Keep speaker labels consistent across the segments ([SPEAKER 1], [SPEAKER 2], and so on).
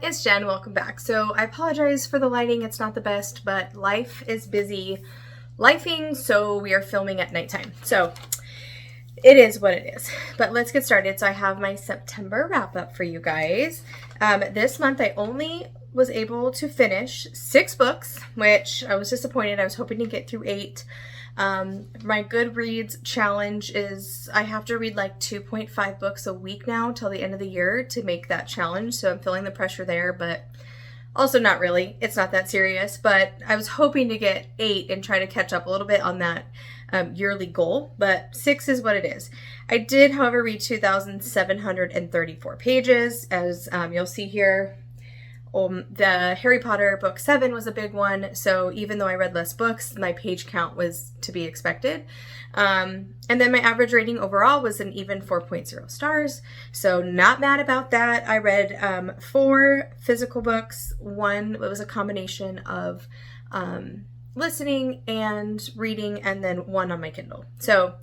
[SPEAKER 1] it's Jen. Welcome back. So I apologize for the lighting. It's not the best, but life is busy lifing, so we are filming at nighttime. So it is what it is. But let's get started. So I have my September wrap up for you guys. This month I only was able to finish 6 books, which I was disappointed. I was hoping to get through 8. My Goodreads challenge is I have to read like 2.5 books a week now till the end of the year to make that challenge. So I'm feeling the pressure there, but also not really. It's not that serious, but I was hoping to get 8 and try to catch up a little bit on that yearly goal, but 6 is what it is. I did, however, read 2,734 pages, as you'll see here. The Harry Potter book 7 was a big one, so even though I read less books, my page count was to be expected. And then my average rating overall was an even 4.0 stars, so not mad about that. I read 4 physical books. One was a combination of listening and reading, and then 1 on my Kindle. So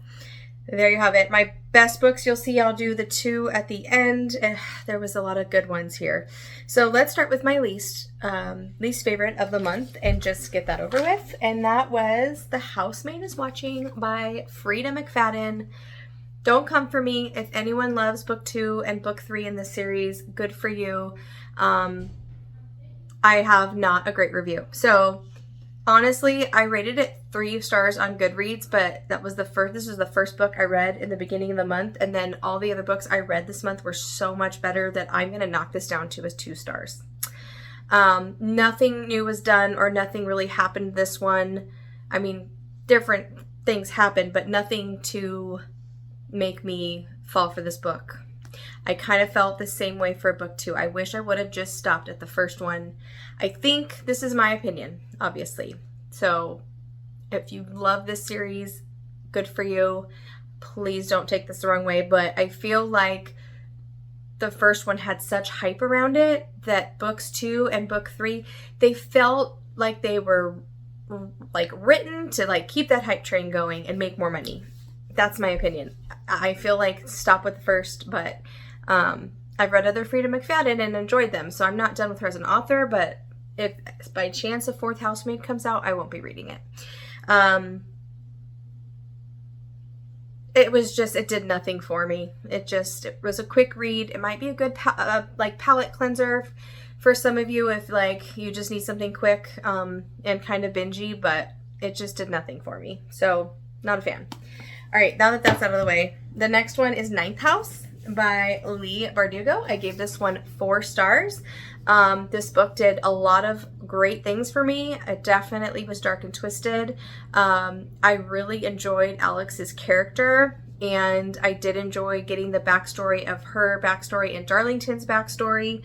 [SPEAKER 1] there you have it. My best books, you'll see I'll do the 2 at the end. There was a lot of good ones here. So let's start with my least favorite of the month and just get that over with. And that was The Housemaid is Watching by Frieda McFadden. Don't come for me. If anyone loves book 2 and book 3 in this series, good for you. I have not a great review. So honestly, I rated it 3 stars on Goodreads, but this was the first book I read in the beginning of the month, and then all the other books I read this month were so much better that I'm going to knock this down to as 2 stars. Nothing new was done, or nothing really happened this one. I mean, different things happened, but nothing to make me fall for this book. I kind of felt the same way for book 2. I wish I would have just stopped at the first one. I think this is my opinion, obviously. So if you love this series, good for you. Please don't take this the wrong way, but I feel like the first one had such hype around it that books 2 and book 3, they felt like they were like written to like keep that hype train going and make more money. That's my opinion. I feel like stop with the first, but I've read other Frieda McFadden and enjoyed them, so I'm not done with her as an author, but if by chance a 4th Housemaid comes out, I won't be reading it. It did nothing for me. It was a quick read. It might be a good palate cleanser for some of you if like you just need something quick and kind of bingey, but it just did nothing for me. So not a fan. All right, now that that's out of the way, the next one is Ninth House by Leigh Bardugo. I gave this one 4 stars. This book did a lot of great things for me. It definitely was dark and twisted. I really enjoyed Alex's character, and I did enjoy getting the backstory of her backstory and Darlington's backstory.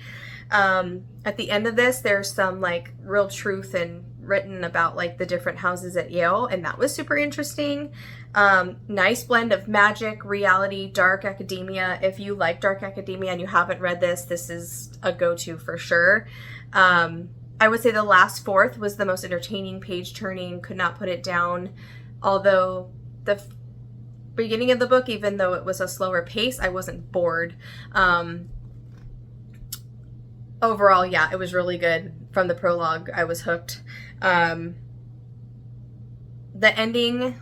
[SPEAKER 1] At the end of this, there's some like real truth and written about like the different houses at Yale, and that was super interesting. Nice blend of magic, reality, dark academia. If you like dark academia and you haven't read this, this is a go-to for sure. I would say the last 4th was the most entertaining, page turning, could not put it down. Although the beginning of the book, even though it was a slower pace, I wasn't bored. Overall, yeah, it was really good. From the prologue, I was hooked. The ending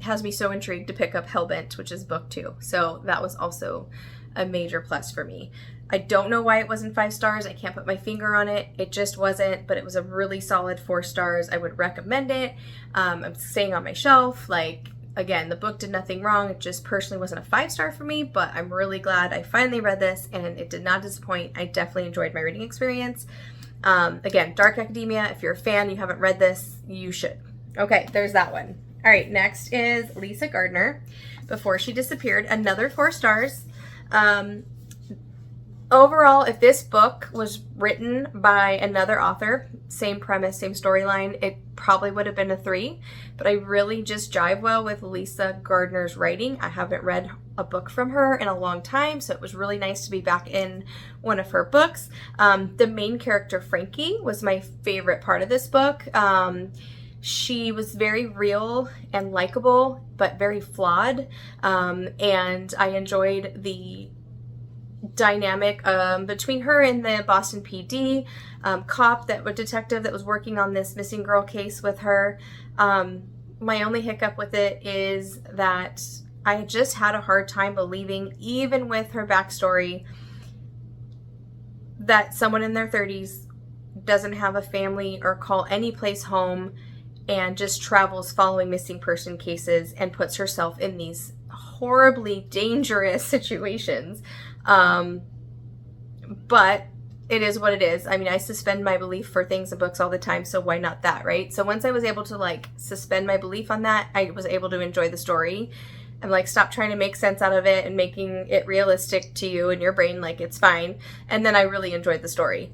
[SPEAKER 1] has me so intrigued to pick up Hellbent, which is book 2. So that was also a major plus for me. I don't know why it wasn't 5 stars. I can't put my finger on it. It just wasn't, but it was a really solid 4 stars. I would recommend it. I'm staying on my shelf. Like, again, the book did nothing wrong. It just personally wasn't a 5-star for me, but I'm really glad I finally read this and it did not disappoint. I definitely enjoyed my reading experience. Again, dark academia. If you're a fan, you haven't read this, you should. Okay, there's that one. All right, next is Lisa Gardner, Before She Disappeared, another 4 stars. Overall, if this book was written by another author, same premise, same storyline, it probably would have been a 3, but I really just jive well with Lisa Gardner's writing. I haven't read a book from her in a long time, so it was really nice to be back in one of her books. The main character, Frankie, was my favorite part of this book. She was very real and likable, but very flawed, and I enjoyed the dynamic between her and the Boston PD detective that was working on this missing girl case with her. My only hiccup with it is that I just had a hard time believing, even with her backstory, that someone in their 30s doesn't have a family or call any place home and just travels following missing person cases and puts herself in these horribly dangerous situations. But it is what it is. I mean, I suspend my belief for things in books all the time, so why not that, right? So once I was able to like suspend my belief on that, I was able to enjoy the story. I'm like, stop trying to make sense out of it and making it realistic to you in your brain, like it's fine. And then I really enjoyed the story.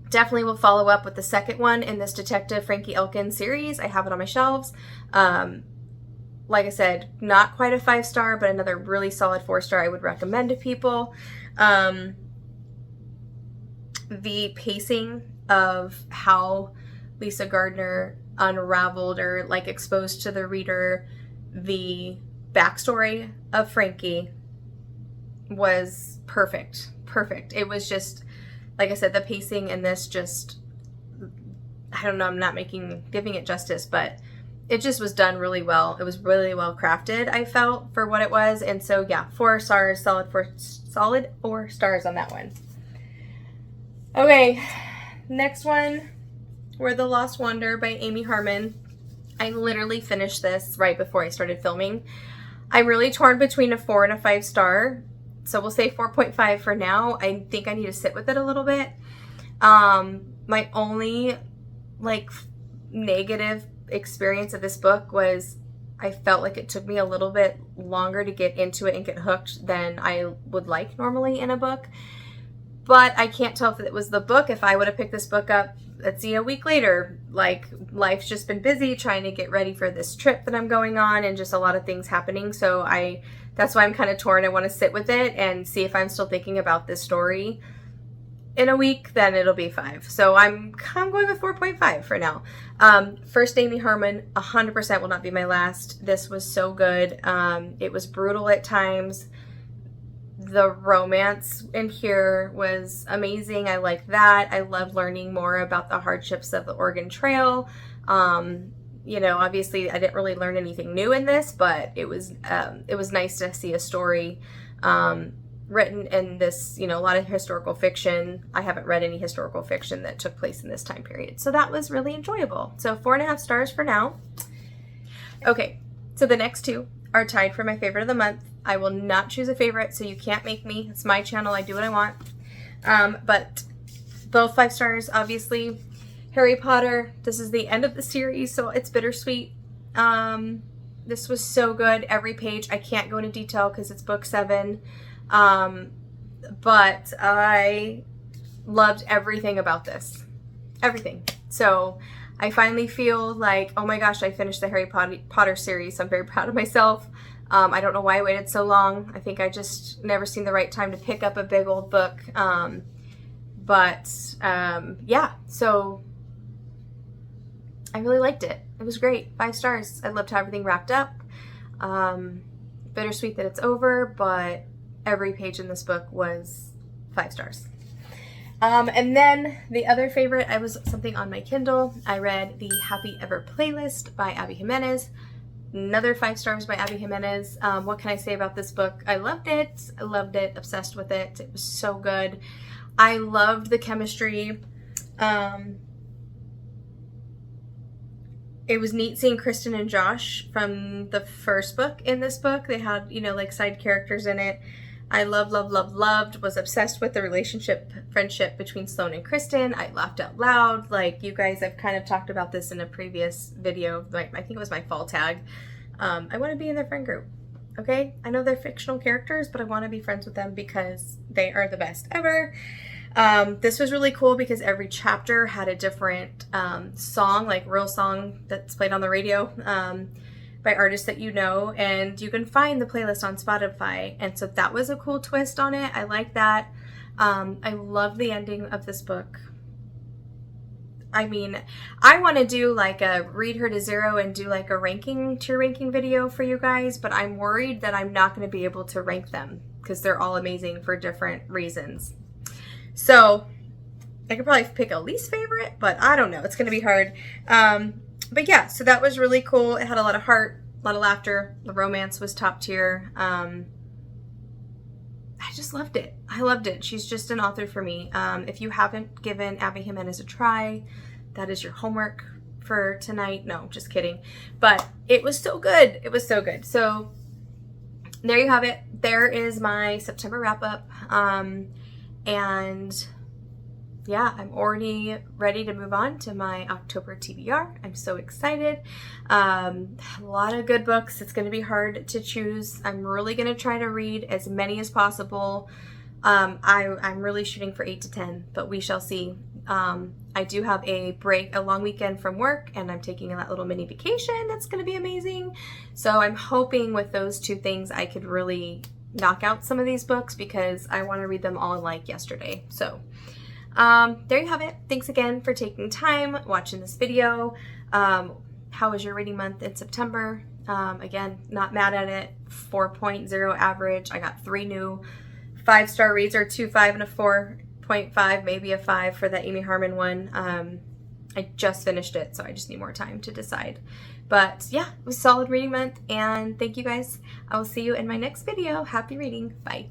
[SPEAKER 1] Definitely will follow up with the second one in this Detective Frankie Elkins series. I have it on my shelves. Like I said, not quite a 5-star, but another really solid 4-star I would recommend to people. The pacing of how Lisa Gardner unraveled or like exposed to the reader the backstory of Frankie was perfect. It was just, like I said, the pacing in this just, I don't know, I'm not giving it justice, but it just was done really well. It was really well crafted, I felt, for what it was. And so yeah, 4 stars, solid 4 stars on that one. Okay, next one, Where the Lost Wander by Amy Harmon. I literally finished this right before I started filming. I'm really torn between a 4 and a 5-star. So we'll say 4.5 for now. I think I need to sit with it a little bit. My only like negative experience of this book was I felt like it took me a little bit longer to get into it and get hooked than I would like normally in a book. But I can't tell if it was the book. If I would have picked this book up, let's see, a week later, like life's just been busy trying to get ready for this trip that I'm going on and just a lot of things happening. So that's why I'm kind of torn. I want to sit with it and see if I'm still thinking about this story in a week, then it'll be 5. So I'm going with 4.5 for now. First Amy Harmon, 100% will not be my last. This was so good. It was brutal at times. The romance in here was amazing. I like that. I love learning more about the hardships of the Oregon Trail. You know, obviously I didn't really learn anything new in this, but it was nice to see a story written in this, you know, a lot of historical fiction. I haven't read any historical fiction that took place in this time period. So that was really enjoyable. So 4.5 stars for now. Okay, so the next 2 are tied for my favorite of the month. I will not choose a favorite, so you can't make me. It's my channel. I do what I want. But both 5 stars, obviously. Harry Potter. This is the end of the series, so it's bittersweet. This was so good. Every page. I can't go into detail because it's book 7. But I loved everything about this. Everything. So I finally feel like, oh my gosh, I finished the Harry Potter series. So I'm very proud of myself. I don't know why I waited so long. I think I just never seen the right time to pick up a big old book. Yeah, so I really liked it. It was great. 5 stars. I loved how everything wrapped up. Bittersweet that it's over, but every page in this book was 5 stars. And then the other favorite, I was something on my Kindle. I read the Happy Ever playlist by Abby Jimenez. Another 5 stars by Abby Jimenez. What can I say about this book? I loved it. Obsessed with it. It was so good. I loved the chemistry. It was neat seeing Kristen and Josh from the first book in this book. They had, you know, like side characters in it. I loved, was obsessed with the friendship between Sloane and Kristen. I laughed out loud. Like, you guys, I've kind of talked about this in a previous video. Like, I think it was my fall tag. I want to be in their friend group. Okay? I know they're fictional characters, but I want to be friends with them because they are the best ever. This was really cool because every chapter had a different song, like real song that's played on the radio. By artists that you know, and you can find the playlist on Spotify, and so that was a cool twist on it. I like that. I love the ending of this book. I mean, I want to do like a read her to zero and do like a tier ranking video for you guys, but I'm worried that I'm not going to be able to rank them because they're all amazing for different reasons. So I could probably pick a least favorite, but I don't know. It's going to be hard. But yeah, so that was really cool. It had a lot of heart, a lot of laughter. The romance was top tier. I just loved it. I loved it. She's just an author for me. If you haven't given Abby Jimenez a try, that is your homework for tonight. No, just kidding. But it was so good. It was so good. So there you have it. There is my September wrap up. And yeah, I'm already ready to move on to my October TBR. I'm so excited. A lot of good books. It's going to be hard to choose. I'm really going to try to read as many as possible. I'm really shooting for 8 to 10, but we shall see. I do have a long weekend from work, and I'm taking that little mini vacation. That's going to be amazing. So I'm hoping with those two things I could really knock out some of these books because I want to read them all in like yesterday. So there you have it. Thanks again for taking time watching this video. How was your reading month in September? Again, not mad at it. 4.0 average. I got 3 new 5-star reads, or 2 5 and a 4.5, maybe a 5 for that Amy Harmon one. I just finished it, so I just need more time to decide. But yeah, it was a solid reading month, and thank you guys. I will see you in my next video. Happy reading. Bye.